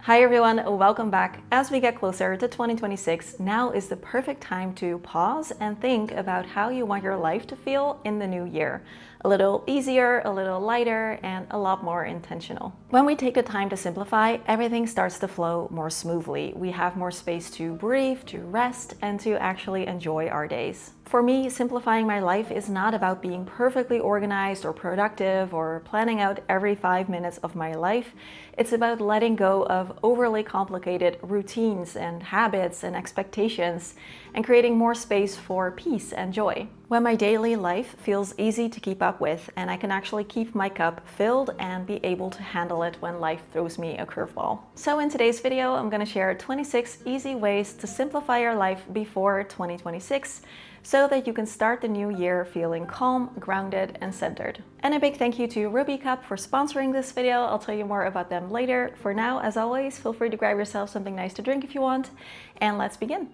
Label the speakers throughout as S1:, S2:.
S1: Hi everyone, welcome back. As we get closer to 2026, now is the perfect time to pause and think about how you want your life to feel in the new year. A little easier, a little lighter, and a lot more intentional. When we take the time to simplify, everything starts to flow more smoothly. We have more space to breathe, to rest, and to actually enjoy our days. For me, simplifying my life is not about being perfectly organized or productive or planning out every 5 minutes of my life. It's about letting go of overly complicated routines and habits and expectations and creating more space for peace and joy. When my daily life feels easy to keep up with and I can actually keep my cup filled and be able to handle it when life throws me a curveball. So in today's video, I'm going to share 26 easy ways to simplify your life before 2026 so that you can start the new year feeling calm, grounded, and centered. And a big thank you to Ruby Cup for sponsoring this video. I'll tell you more about them later. For now, as always, feel free to grab yourself something nice to drink if you want, and let's begin.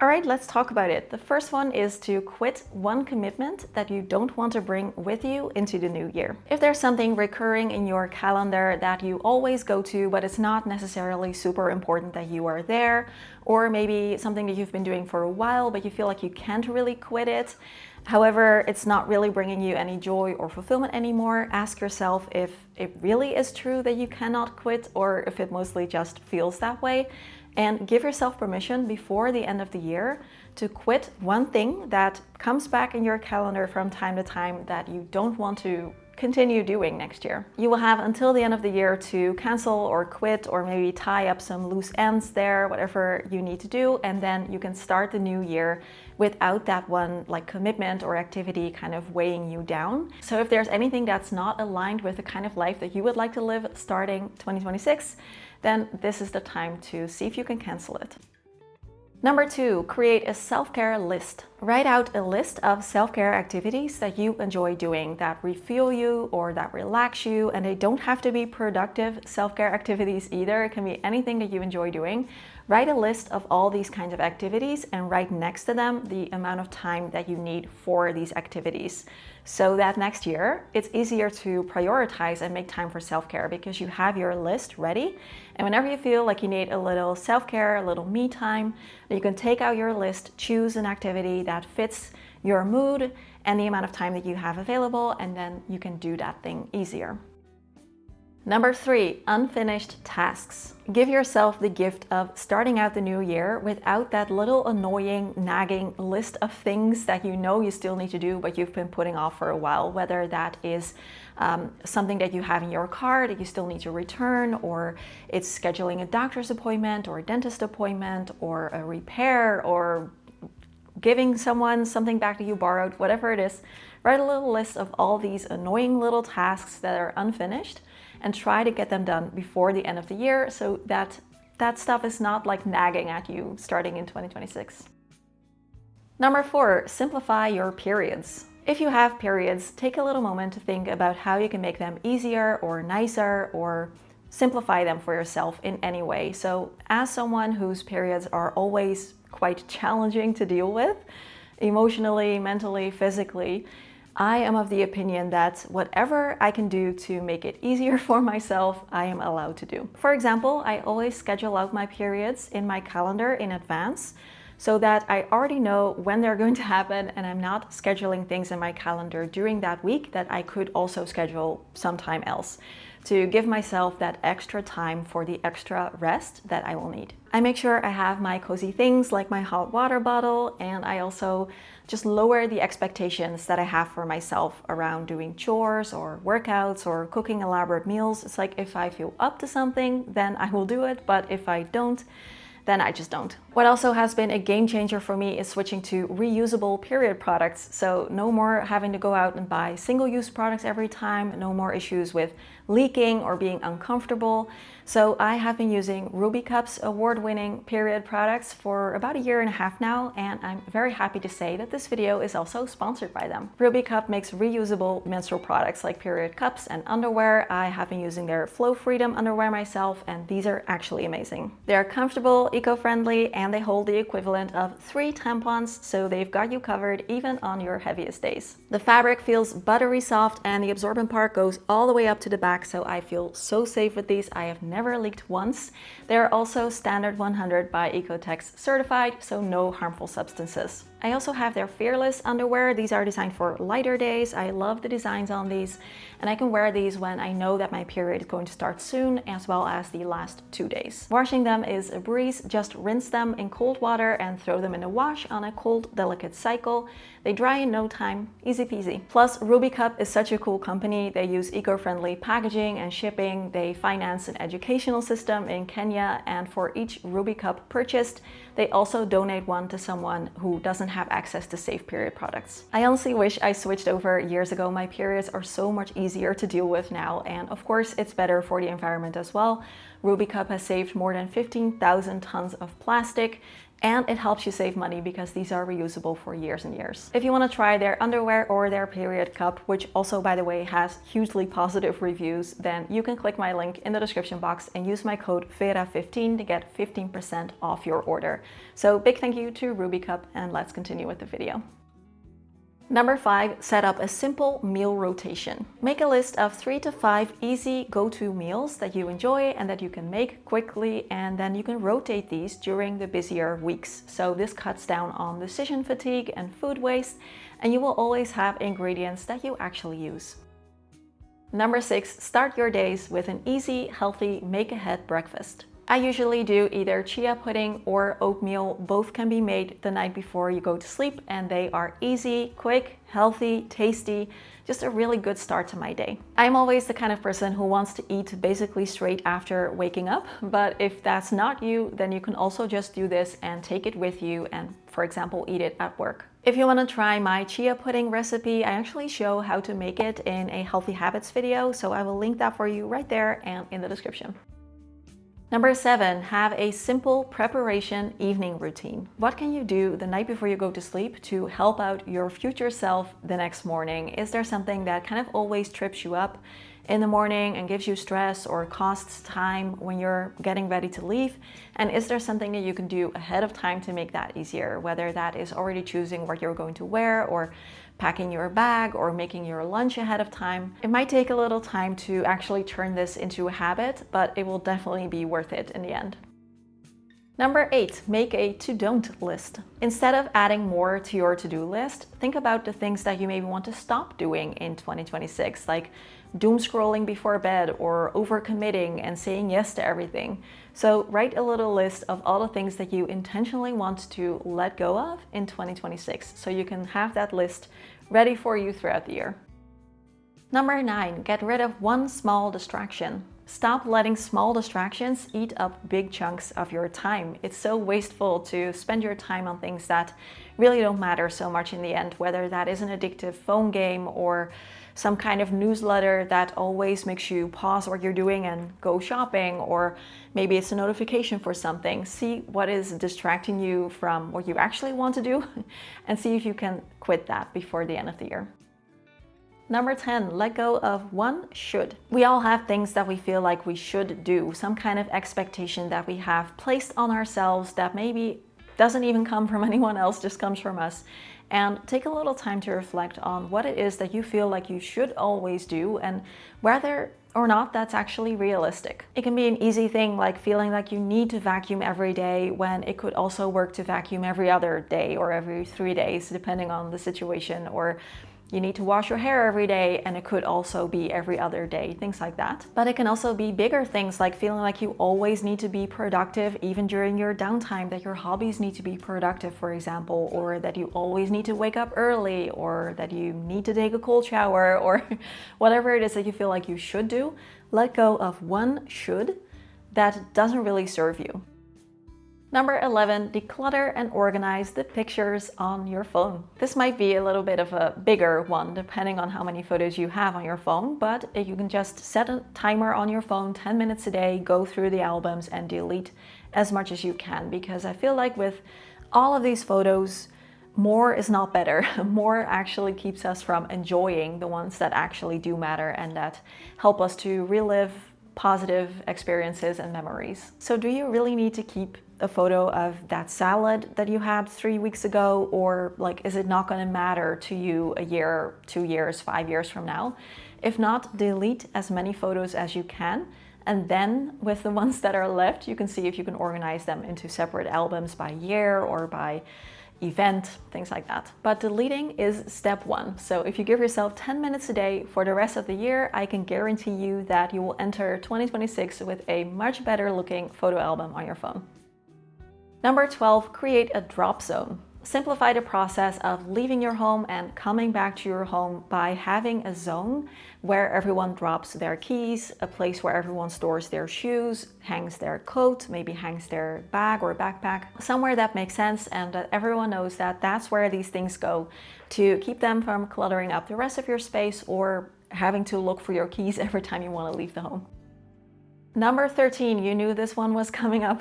S1: All right, let's talk about it. The first one is to quit one commitment that you don't want to bring with you into the new year. If there's something recurring in your calendar that you always go to, but it's not necessarily super important that you are there, or maybe something that you've been doing for a while, but you feel like you can't really quit it, however, it's not really bringing you any joy or fulfillment anymore, ask yourself if it really is true that you cannot quit or if it mostly just feels that way. And give yourself permission before the end of the year to quit one thing that comes back in your calendar from time to time that you don't want to continue doing next year. You will have until the end of the year to cancel or quit or maybe tie up some loose ends there, whatever you need to do, and then you can start the new year without that one commitment or activity kind of weighing you down. So if there's anything that's not aligned with the kind of life that you would like to live starting 2026, then this is the time to see if you can cancel it. Number 2, create a self-care list. Write out a list of self-care activities that you enjoy doing, that refuel you or that relax you, and they don't have to be productive self-care activities either. It can be anything that you enjoy doing. Write a list of all these kinds of activities and write next to them the amount of time that you need for these activities. So that next year, it's easier to prioritize and make time for self-care because you have your list ready. And whenever you feel like you need a little self-care, a little me time, you can take out your list, choose an activity that fits your mood and the amount of time that you have available, and then you can do that thing easier. Number 3, unfinished tasks. Give yourself the gift of starting out the new year without that little annoying, nagging list of things that you know you still need to do, but you've been putting off for a while, whether that is something that you have in your car that you still need to return, or it's scheduling a doctor's appointment or a dentist appointment or a repair or giving someone something back that you borrowed, whatever it is. Write a little list of all these annoying little tasks that are unfinished and try to get them done before the end of the year so that that stuff is not nagging at you starting in 2026. Number 4, simplify your periods. If you have periods, take a little moment to think about how you can make them easier or nicer or simplify them for yourself in any way. So as someone whose periods are always quite challenging to deal with, emotionally, mentally, physically, I am of the opinion that whatever I can do to make it easier for myself, I am allowed to do. For example, I always schedule out my periods in my calendar in advance so that I already know when they're going to happen and I'm not scheduling things in my calendar during that week that I could also schedule sometime else, to give myself that extra time for the extra rest that I will need. I make sure I have my cozy things like my hot water bottle, and I also just lower the expectations that I have for myself around doing chores or workouts or cooking elaborate meals. It's like if I feel up to something, then I will do it, but if I don't, then I just don't. What also has been a game changer for me is switching to reusable period products. So no more having to go out and buy single-use products every time, no more issues with leaking or being uncomfortable. So I have been using Ruby Cup's award-winning period products for about 1.5 years now, and I'm very happy to say that this video is also sponsored by them. Ruby Cup makes reusable menstrual products like period cups and underwear. I have been using their Flow Freedom underwear myself, and these are actually amazing. They're comfortable, eco-friendly, and they hold the equivalent of 3 tampons, so they've got you covered even on your heaviest days. The fabric feels buttery soft and the absorbent part goes all the way up to the back, so I feel so safe with these. I have never leaked once. They're also standard 100 by Ecotex certified, so no harmful substances. I also have their Fearless underwear. These are designed for lighter days. I love the designs on these, and I can wear these when I know that my period is going to start soon, as well as the last 2 days. Washing them is a breeze. Just rinse them in cold water and throw them in the wash on a cold, delicate cycle. They dry in no time, easy peasy. Plus, Ruby Cup is such a cool company. They use eco-friendly packaging and shipping. They finance an educational system in Kenya, and for each Ruby Cup purchased, they also donate one to someone who doesn't have access to safe period products. I honestly wish I switched over years ago. My periods are so much easier to deal with now, and of course it's better for the environment as well. Ruby Cup has saved more than 15,000 tons of plastic, and it helps you save money because these are reusable for years and years. If you want to try their underwear or their period cup, which also, by the way, has hugely positive reviews, then you can click my link in the description box and use my code Vera15 to get 15% off your order. So big thank you to Ruby Cup, and let's continue with the video. Number 5, set up a simple meal rotation. Make a list of 3 to 5 easy go-to meals that you enjoy and that you can make quickly, and then you can rotate these during the busier weeks. So this cuts down on decision fatigue and food waste, and you will always have ingredients that you actually use. Number 6, start your days with an easy, healthy, make-ahead breakfast. I usually do either chia pudding or oatmeal. Both can be made the night before you go to sleep, and they are easy, quick, healthy, tasty, just a really good start to my day. I'm always the kind of person who wants to eat basically straight after waking up, but if that's not you, then you can also just do this and take it with you and, for example, eat it at work. If you want to try my chia pudding recipe, I actually show how to make it in a Healthy Habits video, so I will link that for you right there and in the description. Number 7, have a simple preparation evening routine. What can you do the night before you go to sleep to help out your future self the next morning? Is there something that kind of always trips you up in the morning and gives you stress or costs time when you're getting ready to leave? And is there something that you can do ahead of time to make that easier? Whether that is already choosing what you're going to wear, or packing your bag, or making your lunch ahead of time. It might take a little time to actually turn this into a habit, but it will definitely be worth it in the end. Number 8, make a to-don't list. Instead of adding more to your to-do list, think about the things that you maybe want to stop doing in 2026, like doom scrolling before bed or overcommitting and saying yes to everything. So write a little list of all the things that you intentionally want to let go of in 2026, so you can have that list ready for you throughout the year. Number 9, get rid of one small distraction. Stop letting small distractions eat up big chunks of your time. It's so wasteful to spend your time on things that really don't matter so much in the end, whether that is an addictive phone game or some kind of newsletter that always makes you pause what you're doing and go shopping, or maybe it's a notification for something. See what is distracting you from what you actually want to do and see if you can quit that before the end of the year. Number 10, let go of one should. We all have things that we feel like we should do, some kind of expectation that we have placed on ourselves that maybe doesn't even come from anyone else, just comes from us. And take a little time to reflect on what it is that you feel like you should always do and whether or not that's actually realistic. It can be an easy thing like feeling like you need to vacuum every day, when it could also work to vacuum every other day or every 3 days, depending on the situation. Or you need to wash your hair every day, and it could also be every other day, things like that. But it can also be bigger things like feeling like you always need to be productive even during your downtime, that your hobbies need to be productive, for example, or that you always need to wake up early, or that you need to take a cold shower, or whatever it is that you feel like you should do. Let go of one should that doesn't really serve you. Number 11, declutter and organize the pictures on your phone. This might be a little bit of a bigger one depending on how many photos you have on your phone, but you can just set a timer on your phone, 10 minutes a day, go through the albums and delete as much as you can, because I feel like with all of these photos, more is not better. More actually keeps us from enjoying the ones that actually do matter and that help us to relive positive experiences and memories. So do you really need to keep a photo of that salad that you had 3 weeks ago? Or like, is it not going to matter to you a year, 2 years, 5 years from now? If not, delete as many photos as you can. And then with the ones that are left, you can see if you can organize them into separate albums by year or by event, things like that. But deleting is step one. So if you give yourself 10 minutes a day for the rest of the year, I can guarantee you that you will enter 2026 with a much better looking photo album on your phone. Number 12, create a drop zone. Simplify the process of leaving your home and coming back to your home by having a zone where everyone drops their keys, a place where everyone stores their shoes, hangs their coat, maybe hangs their bag or backpack, somewhere that makes sense and that everyone knows that that's where these things go, to keep them from cluttering up the rest of your space or having to look for your keys every time you want to leave the home. Number 13, you knew this one was coming up.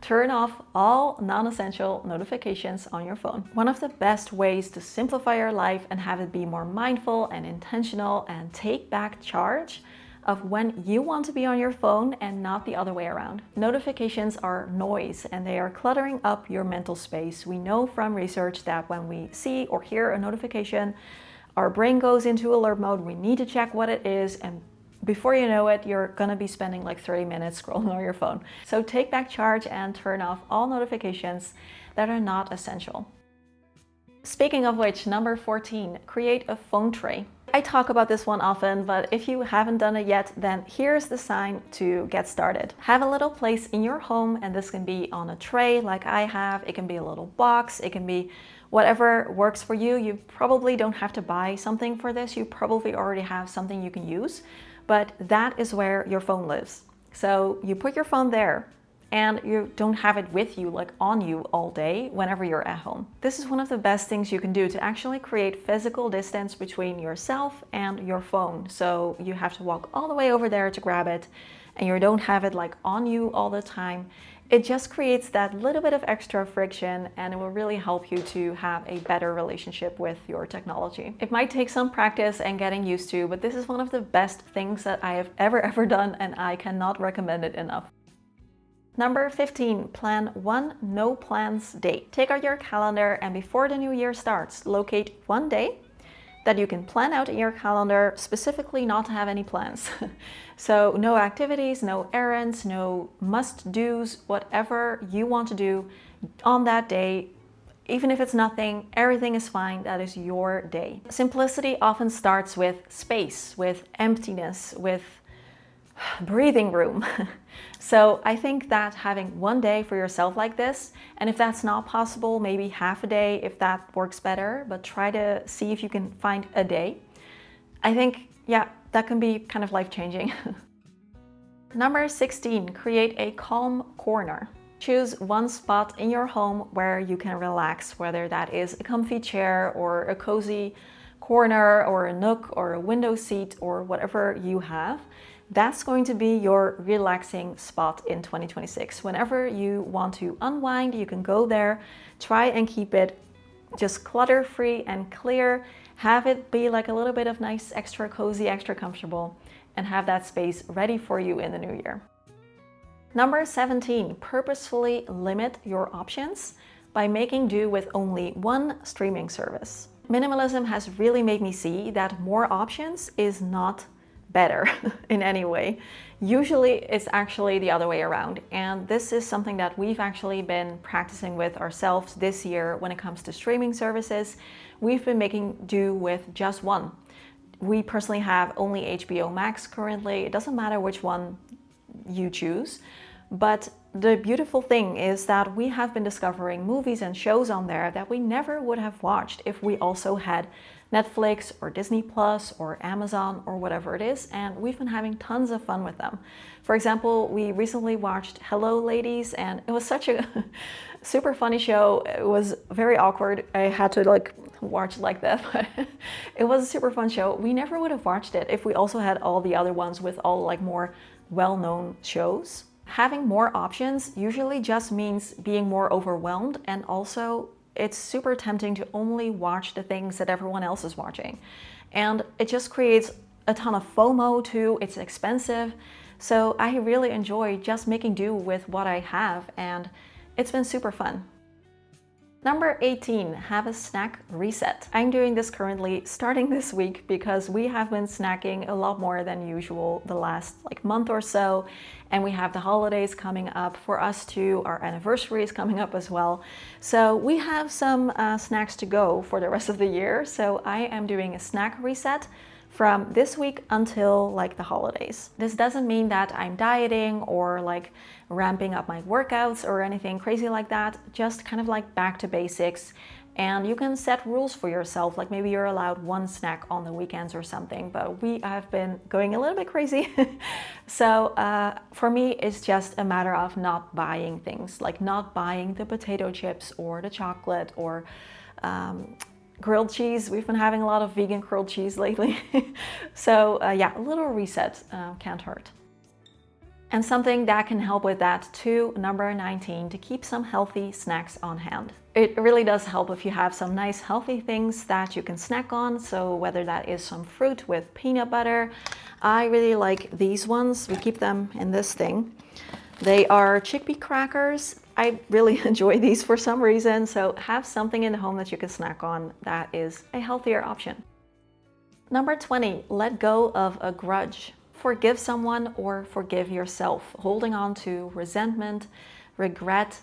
S1: Turn off all non-essential notifications on your phone. One of the best ways to simplify your life and have it be more mindful and intentional and take back charge of when you want to be on your phone and not the other way around. Notifications are noise and they are cluttering up your mental space. We know from research that when we see or hear a notification, our brain goes into alert mode. We need to check what it is, and before you know it, you're gonna be spending like 30 minutes scrolling on your phone. So take back charge and turn off all notifications that are not essential. Speaking of which, number 14, create a phone tray. I talk about this one often, but if you haven't done it yet, then here's the sign to get started. Have a little place in your home, and this can be on a tray like I have. It can be a little box. It can be whatever works for you. You probably don't have to buy something for this. You probably already have something you can use. But that is where your phone lives. So you put your phone there and you don't have it with you, like on you all day whenever you're at home. This is one of the best things you can do to actually create physical distance between yourself and your phone. So you have to walk all the way over there to grab it and you don't have it like on you all the time. It just creates that little bit of extra friction and it will really help you to have a better relationship with your technology. It might take some practice and getting used to, but this is one of the best things that I have ever done and I cannot recommend it enough. Number 15, plan one no plans day. Take out your calendar and before the new year starts, locate one day that you can plan out in your calendar, specifically not to have any plans. So no activities, no errands, no must-dos, whatever you want to do on that day. Even if it's nothing, everything is fine. That is your day. Simplicity often starts with space, with emptiness, with breathing room. So I think that having one day for yourself like this, and if that's not possible, maybe half a day if that works better, but try to see if you can find a day. I think, yeah, that can be kind of life-changing. Number 16, create a calm corner. Choose one spot in your home where you can relax, whether that is a comfy chair or a cozy corner or a nook or a window seat or whatever you have. That's going to be your relaxing spot in 2026. Whenever you want to unwind, you can go there, try and keep it just clutter-free and clear. Have it be like a little bit of nice, extra cozy, extra comfortable, and have that space ready for you in the new year. Number 17, purposefully limit your options by making do with only one streaming service. Minimalism has really made me see that more options is not better in any way. Usually it's actually the other way around. And this is something that we've actually been practicing with ourselves this year when it comes to streaming services. We've been making do with just one. We personally have only HBO Max currently. It doesn't matter which one you choose. But the beautiful thing is that we have been discovering movies and shows on there that we never would have watched if we also had Netflix or Disney Plus or Amazon or whatever it is, and we've been having tons of fun with them. For example, we recently watched Hello Ladies, and it was such a super funny show. It was very awkward. I had to watch like that, but it was a super fun show. We never would have watched it if we also had all the other ones with all more well-known shows. Having more options usually just means being more overwhelmed, and also it's super tempting to only watch the things that everyone else is watching. And it just creates a ton of FOMO too. It's expensive. So I really enjoy just making do with what I have and It's been super fun. Number 18, have a snack reset. I'm doing this currently starting this week because we have been snacking a lot more than usual the last month or so, and we have the holidays coming up for us too. Our anniversary is coming up as well. So we have some snacks to go for the rest of the year. So I am doing a snack reset from this week until the holidays. This doesn't mean that I'm dieting or ramping up my workouts or anything crazy like that, just kind of back to basics. And you can set rules for yourself, maybe you're allowed one snack on the weekends or something, but we have been going a little bit crazy. So for me, it's just a matter of not buying things, not buying the potato chips or the chocolate or grilled cheese. We've been having a lot of vegan grilled cheese lately. So yeah, a little reset can't hurt. And something that can help with that too, number 19, to keep some healthy snacks on hand. It really does help if you have some nice healthy things that you can snack on. So whether that is some fruit with peanut butter, I really like these ones. We keep them in this thing. They are chickpea crackers. I really enjoy these for some reason. So have something in the home that you can snack on that is a healthier option. Number 20, let go of a grudge. Forgive someone or forgive yourself. Holding on to resentment, regret,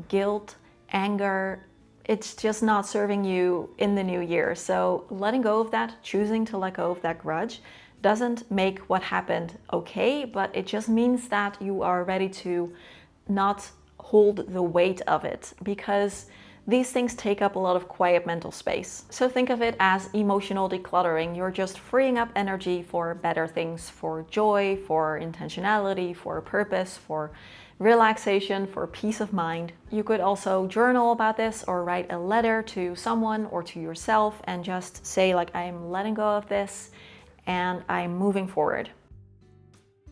S1: guilt, anger, it's just not serving you in the new year. So letting go of that, choosing to let go of that grudge, doesn't make what happened okay, but it just means that you are ready to not hold the weight of it, because these things take up a lot of quiet mental space. So think of it as emotional decluttering. You're just freeing up energy for better things, for joy, for intentionality, for purpose, for relaxation, for peace of mind. You could also journal about this or write a letter to someone or to yourself and just say I'm letting go of this and I'm moving forward.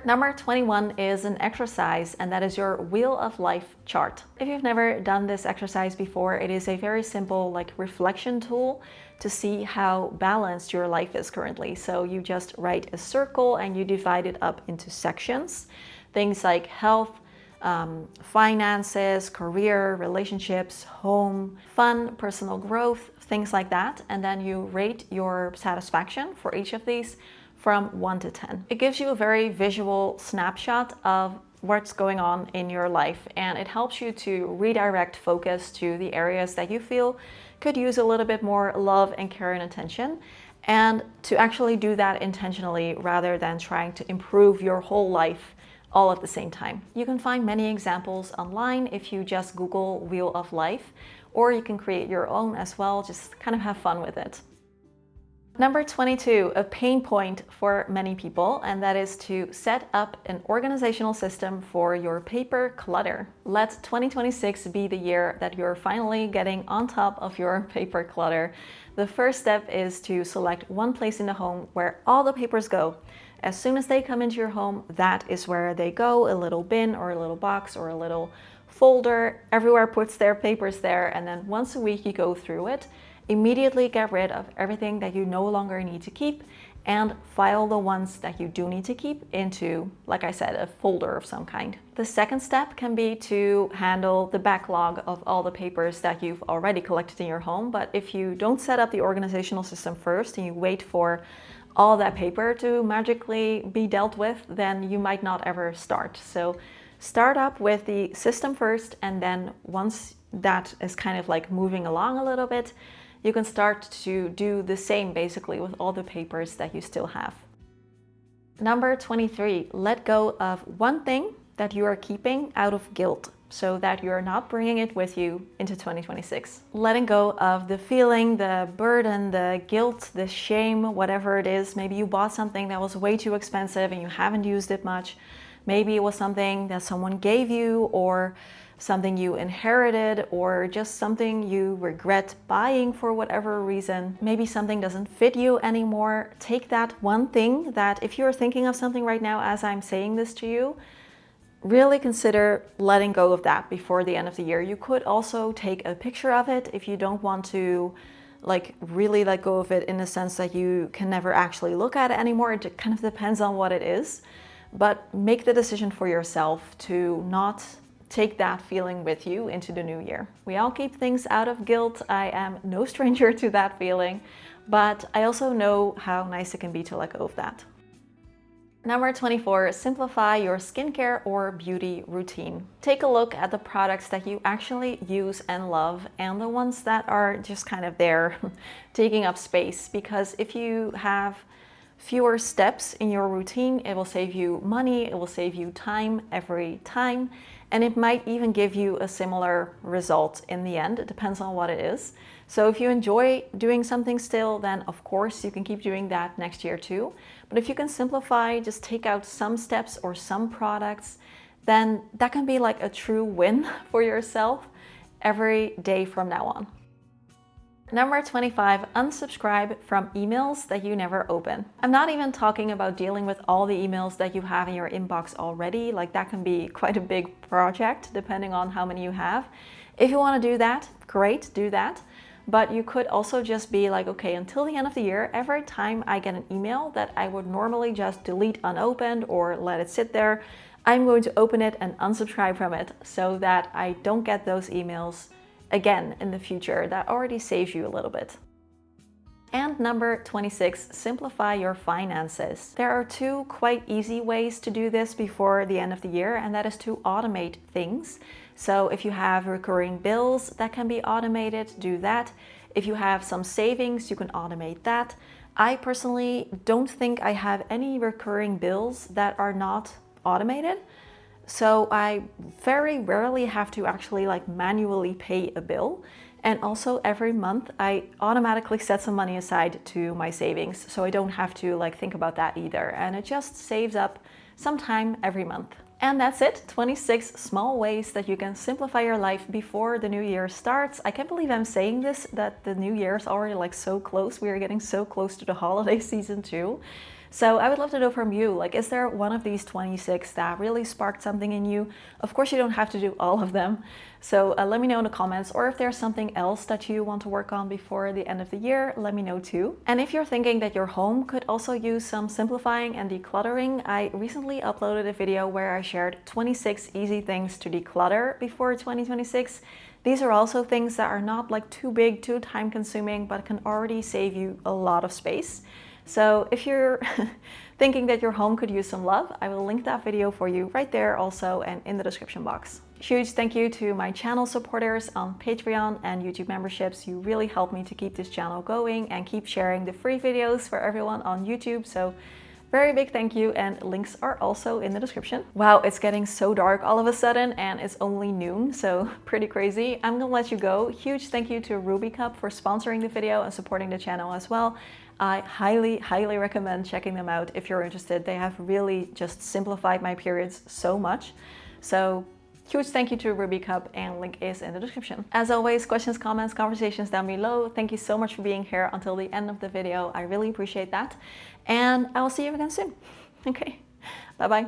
S1: Number 21 is an exercise, and that is your Wheel of Life chart. If you've never done this exercise before, it is a very simple reflection tool to see how balanced your life is currently. So you just write a circle and you divide it up into sections. Things like health, finances, career, relationships, home, fun, personal growth, things like that. And then you rate your satisfaction for each of these from 1 to 10. It gives you a very visual snapshot of what's going on in your life, and it helps you to redirect focus to the areas that you feel could use a little bit more love and care and attention, and to actually do that intentionally rather than trying to improve your whole life all at the same time. You can find many examples online if you just Google Wheel of Life, or you can create your own as well, just kind of have fun with it. Number 22, a pain point for many people, and that is to set up an organizational system for your paper clutter. Let 2026 be the year that you're finally getting on top of your paper clutter. The first step is to select one place in the home where all the papers go. As soon as they come into your home, that is where they go, a little bin or a little box or a little folder. Everywhere puts their papers there, and then once a week you go through it. Immediately get rid of everything that you no longer need to keep and file the ones that you do need to keep into, like I said, a folder of some kind. The second step can be to handle the backlog of all the papers that you've already collected in your home. But if you don't set up the organizational system first and you wait for all that paper to magically be dealt with, then you might not ever start. So start up with the system first, and then once that is kind of moving along a little bit, you can start to do the same basically with all the papers that you still have. Number 23, let go of one thing that you are keeping out of guilt so that you're not bringing it with you into 2026. Letting go of the feeling, the burden, the guilt, the shame, whatever it is. Maybe you bought something that was way too expensive and you haven't used it much. Maybe it was something that someone gave you, or something you inherited, or just something you regret buying for whatever reason. Maybe something doesn't fit you anymore. Take that one thing that, if you're thinking of something right now as I'm saying this to you, really consider letting go of that before the end of the year. You could also take a picture of it if you don't want to really let go of it in the sense that you can never actually look at it anymore. It kind of depends on what it is, but make the decision for yourself to not take that feeling with you into the new year. We all keep things out of guilt. I am no stranger to that feeling, but I also know how nice it can be to let go of that. Number 24, simplify your skincare or beauty routine. Take a look at the products that you actually use and love and the ones that are just kind of there taking up space, because if you have fewer steps in your routine, it will save you money, it will save you time every time, and it might even give you a similar result in the end. It depends on what it is. So if you enjoy doing something still, then of course you can keep doing that next year too. But if you can simplify, just take out some steps or some products, then that can be like a true win for yourself every day from now on. Number 25, unsubscribe from emails that you never open. I'm not even talking about dealing with all the emails that you have in your inbox already. Like, that can be quite a big project depending on how many you have. If you want to do that, great, do that. But you could also just be like, okay, until the end of the year, every time I get an email that I would normally just delete unopened or let it sit there, I'm going to open it and unsubscribe from it so that I don't get those emails again in the future. That already saves you a little bit. And number 26, simplify your finances. There are two quite easy ways to do this before the end of the year, and that is to automate things. So if you have recurring bills that can be automated, do that. If you have some savings, you can automate that. I personally don't think I have any recurring bills that are not automated. So I very rarely have to actually like manually pay a bill. And also every month I automatically set some money aside to my savings. So I don't have to like think about that either. And it just saves up some time every month. And that's it, 26 small ways that you can simplify your life before the new year starts. I can't believe I'm saying this, that the new year is already like so close. We are getting so close to the holiday season too. So I would love to know from you, like, is there one of these 26 that really sparked something in you? Of course, you don't have to do all of them. So let me know in the comments, or if there's something else that you want to work on before the end of the year, let me know too. And if you're thinking that your home could also use some simplifying and decluttering, I recently uploaded a video where I shared 26 easy things to declutter before 2026. These are also things that are not like too big, too time consuming, but can already save you a lot of space. So if you're thinking that your home could use some love, I will link that video for you right there also and in the description box. Huge thank you to my channel supporters on Patreon and YouTube memberships. You really help me to keep this channel going and keep sharing the free videos for everyone on YouTube. So very big thank you, and links are also in the description. Wow, it's getting so dark all of a sudden and it's only noon, so pretty crazy. I'm gonna let you go. Huge thank you to Ruby Cup for sponsoring the video and supporting the channel as well. I highly recommend checking them out if you're interested. They have really just simplified my periods so much. So huge thank you to Ruby Cup, and link is in the description. As always, questions, comments, conversations down below. Thank you so much for being here until the end of the video. I really appreciate that. And I will see you again soon. Okay, bye-bye.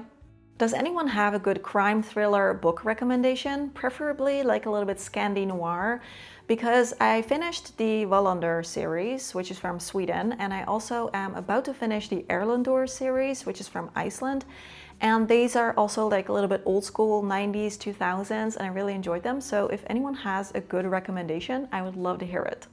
S1: Does anyone have a good crime thriller book recommendation? Preferably like a little bit Scandi noir, because I finished the Wallander series, which is from Sweden, and I also am about to finish the Erlendur series, which is from Iceland. And these are also like a little bit old school, 90s, 2000s, and I really enjoyed them. So if anyone has a good recommendation, I would love to hear it.